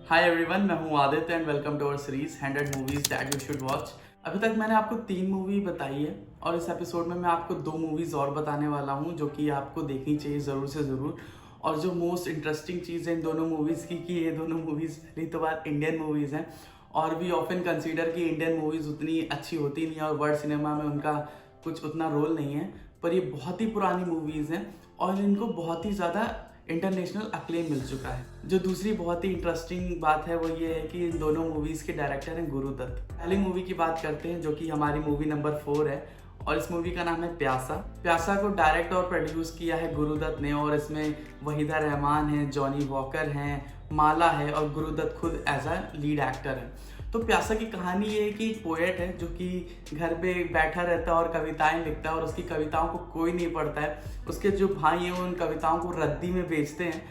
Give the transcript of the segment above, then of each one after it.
हाय everyone, मैं हूं Aditya and welcome to our series 100 movies that you should watch. अभी तक मैंने आपको 3 मूवी बताई है और इस एपिसोड में मैं आपको 2 मूवीज और बताने वाला हूं जो कि आपको देखनी चाहिए ज़रूर से ज़रूर। और जो मोस्ट इंटरेस्टिंग चीज़ है इन दोनों मूवीज़ की कि ये दोनों मूवीज़ पहली तो बात इंडियन मूवीज़ हैं और वी ऑफन कंसीडर कि इंडियन मूवीज़ उतनी अच्छी होती नहीं है और वर्ल्ड सिनेमा में उनका कुछ उतना रोल नहीं है, पर ये बहुत ही पुरानी मूवीज़ हैं और इनको बहुत ही ज़्यादा इंटरनेशनल अक्लेम मिल चुका है। जो दूसरी बहुत ही इंटरेस्टिंग बात है वो ये है कि इन दोनों मूवीज़ के डायरेक्टर हैं गुरुदत्त। पहली मूवी की बात करते हैं जो कि हमारी मूवी नंबर 4 है और इस मूवी का नाम है प्यासा। प्यासा को डायरेक्ट और प्रोड्यूस किया है गुरुदत्त ने और इसमें वहीदा रहमान है, जॉनी वॉकर हैं, माला है और गुरुदत्त खुद एज अ लीड एक्टर है। तो प्यासा की कहानी ये है कि एक पोएट है जो कि घर पे बैठा रहता है और कविताएं लिखता है और उसकी कविताओं को कोई नहीं पढ़ता है। उसके जो भाई हैं वो उन कविताओं को रद्दी में बेचते हैं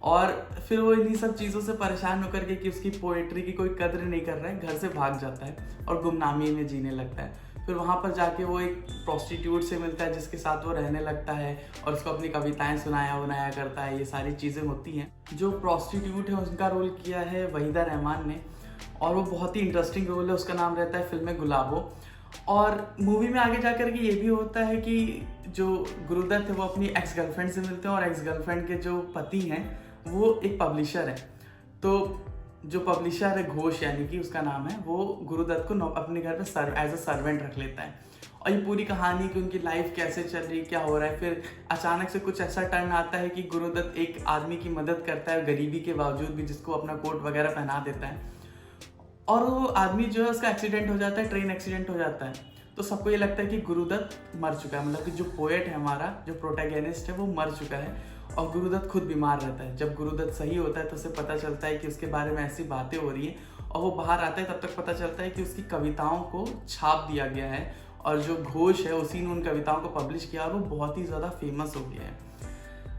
और फिर वो इन्हीं सब चीज़ों से परेशान होकर के कि उसकी पोएट्री की कोई कद्र नहीं कर रहा है, घर से भाग जाता है और गुमनामी में जीने लगता है। फिर वहाँ पर जाके वो एक प्रोस्टिट्यूट से मिलता है जिसके साथ वो रहने लगता है और उसको अपनी कविताएं सुनाया बनाया करता है। ये सारी चीज़ें होती हैं। जो प्रोस्टिट्यूट है उसका रोल किया है वहीदा रहमान ने और वो बहुत ही इंटरेस्टिंग रोल है। उसका नाम रहता है फिल्म में गुलाबो। और मूवी में आगे जाकर के ये भी होता है कि जो गुरुदत्त है वो अपनी एक्स गर्लफ्रेंड से मिलते हैं और एक्स गर्लफ्रेंड के जो पति हैं वो एक पब्लिशर है। तो जो पब्लिशर है घोष यानी कि उसका नाम है, वो गुरुदत्त को अपने घर पे एज अ सर्वेंट रख लेता है। और ये पूरी कहानी कि उनकी लाइफ कैसे चल रही, क्या हो रहा है। फिर अचानक से कुछ ऐसा टर्न आता है कि गुरुदत्त एक आदमी की मदद करता है गरीबी के बावजूद भी, जिसको अपना कोट वगैरह पहना देता है और वो आदमी जो है उसका एक्सीडेंट हो जाता है, ट्रेन एक्सीडेंट हो जाता है। तो सबको ये लगता है कि गुरुदत्त मर चुका है, मतलब कि जो पोएट है हमारा, जो प्रोटैगनिस्ट है वो मर चुका है और गुरुदत्त खुद बीमार रहता है। जब गुरुदत्त सही होता है तो उसे पता चलता है कि उसके बारे में ऐसी बातें हो रही हैं और वो बाहर आता है तब तक पता चलता है कि उसकी कविताओं को छाप दिया गया है और जो घोष है उसी ने उन कविताओं को पब्लिश किया और वो बहुत ही ज़्यादा फेमस हो गया है।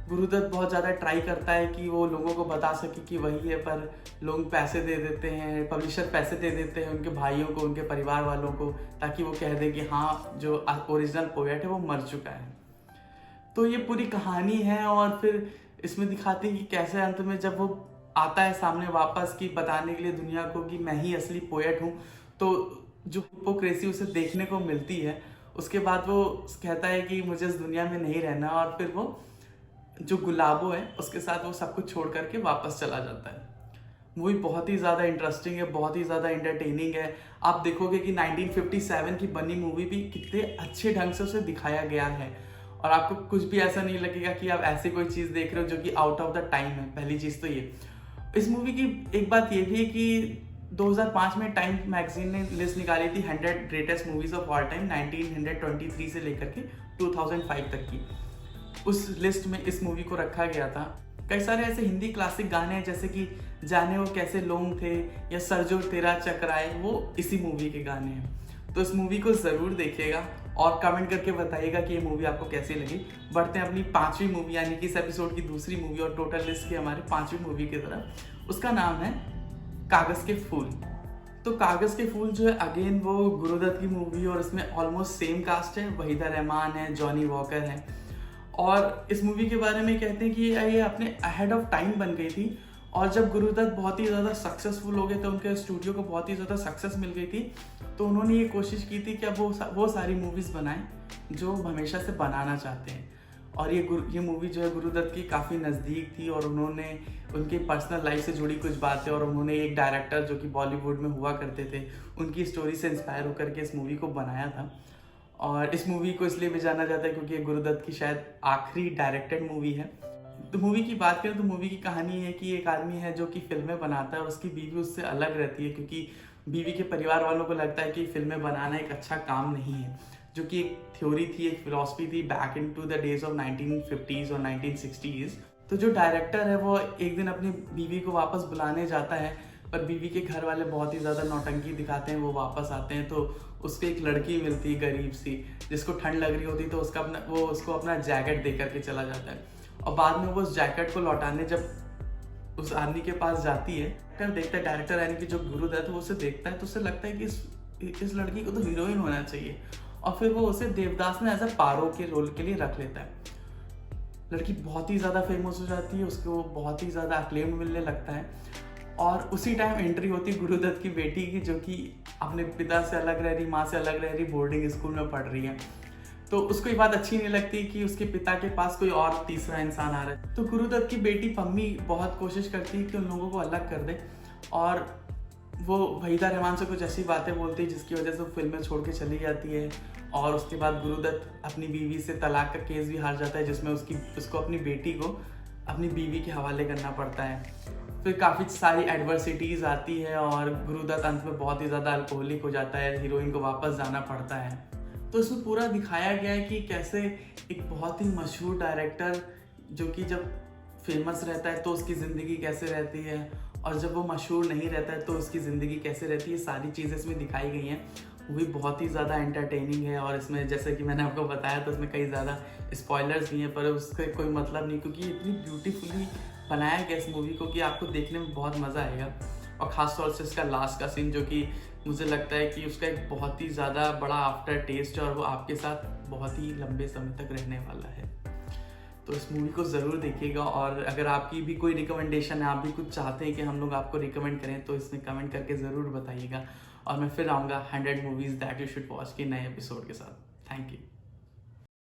गुरुदत्त बहुत ज़्यादा ट्राई करता है कि वो लोगों को बता सके कि वही है, पर लोग पैसे दे देते हैं, पब्लिशर पैसे दे देते हैं उनके भाइयों को, उनके परिवार वालों को, ताकि वो कह दे कि हाँ जो ओरिजिनल पोएट है वो मर चुका है। तो ये पूरी कहानी है और फिर इसमें दिखाते हैं कि कैसे अंत में जब वो आता है सामने वापस कि बताने के लिए दुनिया को कि मैं ही असली पोएट हूँ, तो जो हिपोक्रेसी उसे देखने को मिलती है, उसके बाद वो कहता है कि मुझे इस दुनिया में नहीं रहना और फिर वो जो गुलाबो है उसके साथ वो सब कुछ छोड़ करके वापस चला जाता है। मूवी बहुत ही ज़्यादा इंटरेस्टिंग है, बहुत ही ज़्यादा एंटरटेनिंग है। आप देखोगे कि 1957 की बनी मूवी भी कितने अच्छे ढंग से उसे दिखाया गया है और आपको कुछ भी ऐसा नहीं लगेगा कि आप ऐसी कोई चीज़ देख रहे हो जो कि आउट ऑफ द टाइम है। पहली चीज़ तो ये। इस मूवी की एक बात ये भी है कि 2005 में टाइम मैगजीन ने लिस्ट निकाली थी 100 greatest movies of all time, 1923 से लेकर के 2005 तक की। उस लिस्ट में इस मूवी को रखा गया था। कई सारे ऐसे हिंदी क्लासिक गाने हैं जैसे कि जाने वो कैसे लोग थे या सर जो तेरा चकराए, वो इसी मूवी के गाने हैं। तो इस मूवी को ज़रूर देखिएगा और कमेंट करके बताइएगा कि ये मूवी आपको कैसी लगी। बढ़ते हैं अपनी 5वीं मूवी यानी कि इस एपिसोड की दूसरी मूवी और टोटल लिस्ट की हमारी 5वीं मूवी की तरफ। उसका नाम है कागज़ के फूल। तो कागज़ के फूल जो है अगेन वो गुरुदत्त की मूवी और इसमें ऑलमोस्ट सेम कास्ट है। वहीदा रहमान है, जॉनी वॉकर है और इस मूवी के बारे में कहते हैं कि ये अपने अहेड ऑफ टाइम बन गई थी। और जब गुरुदत्त बहुत ही ज़्यादा सक्सेसफुल हो गए थे, उनके स्टूडियो को बहुत ही ज़्यादा सक्सेस मिल गई थी, तो उन्होंने ये कोशिश की थी कि अब वो सारी मूवीज़ बनाएं जो हमेशा से बनाना चाहते हैं। और ये मूवी जो है गुरुदत्त की काफ़ी नज़दीक थी और उन्होंने उनकी पर्सनल लाइफ से जुड़ी कुछ बातें और उन्होंने एक डायरेक्टर जो कि बॉलीवुड में हुआ करते थे उनकी स्टोरी से इंस्पायर होकर के इस मूवी को बनाया था। और इस मूवी को इसलिए भी जाना जाता है क्योंकि ये गुरुदत्त की शायद आखिरी डायरेक्टेड मूवी है। तो मूवी की बात करें तो मूवी की कहानी है कि एक आदमी है जो कि फिल्में बनाता है और उसकी बीवी उससे अलग रहती है क्योंकि बीवी के परिवार वालों को लगता है कि फिल्में बनाना एक अच्छा काम नहीं है, जो कि एक थ्योरी थी, एक फिलॉसफी थी back in to the days of 1950s और 1960s। तो जो डायरेक्टर है वो एक दिन अपनी बीवी को वापस बुलाने जाता है, पर बीवी के घर वाले बहुत ही ज़्यादा नौटंकी दिखाते हैं। वो वापस आते हैं तो उसको एक लड़की मिलती है गरीब सी, जिसको ठंड लग रही होती, तो वो उसको अपना जैकेट दे करके चला जाता है। और बाद में वो उस जैकेट को लौटाने जब उस आदमी के पास जाती है, कर देखता है डायरेक्टर यानी कि जो गुरुदत्त वो उसे देखता है तो उसे लगता है कि इस लड़की को तो हीरोइन होना चाहिए और फिर वो उसे देवदास में एज अ पारो के रोल के लिए रख लेता है। लड़की बहुत ही ज़्यादा फेमस हो जाती है, उसको बहुत ही ज़्यादा अक्लेम मिलने लगता है और उसी टाइम एंट्री होती गुरुदत्त की बेटी की, जो कि अपने पिता से अलग रह रही, माँ से अलग रह रही, बोर्डिंग स्कूल में पढ़ रही है। तो उसको ये बात अच्छी नहीं लगती कि उसके पिता के पास कोई और तीसरा इंसान आ रहा है। तो गुरुदत्त की बेटी पम्मी बहुत कोशिश करती है कि उन लोगों को अलग कर दे, और वो वहीदा रहमान से कुछ ऐसी बातें बोलती है जिसकी वजह से वो फिल्में छोड़ के चली जाती है। और उसके बाद गुरुदत्त अपनी बीवी से तलाक का केस भी हार जाता है, जिसमें उसको अपनी बेटी को अपनी बीवी के हवाले करना पड़ता है। फिर काफ़ी सारी एडवर्सिटीज़ आती है और गुरुदत्त अंत में बहुत ही ज़्यादा अल्कोहलिक हो जाता है, हीरोइन को वापस जाना पड़ता है। तो इसमें पूरा दिखाया गया है कि कैसे एक बहुत ही मशहूर डायरेक्टर, जो कि जब फेमस रहता है तो उसकी ज़िंदगी कैसे रहती है, और जब वो मशहूर नहीं रहता है तो उसकी ज़िंदगी कैसे रहती है, सारी चीज़ें इसमें दिखाई गई हैं। मूवी बहुत ही ज़्यादा एंटरटेनिंग है, और इसमें जैसे कि मैंने आपको बताया तो इसमें कई ज़्यादा स्पॉयलर्स भी हैं, पर उसका कोई मतलब नहीं, क्योंकि इतनी ब्यूटीफुली बनाया गया इस मूवी को कि आपको देखने में बहुत मज़ा आएगा। और ख़ास तौर से इसका लास्ट का सीन, जो कि मुझे लगता है कि उसका एक बहुत ही ज़्यादा बड़ा आफ्टर टेस्ट है, और वो आपके साथ बहुत ही लंबे समय तक रहने वाला है। तो इस मूवी को ज़रूर देखिएगा, और अगर आपकी भी कोई रिकमेंडेशन है, आप भी कुछ चाहते हैं कि हम लोग आपको रिकमेंड करें, तो इसमें कमेंट करके ज़रूर बताइएगा। और मैं फिर आऊँगा 100 movies that you should watch के नए एपिसोड के साथ। Thank you.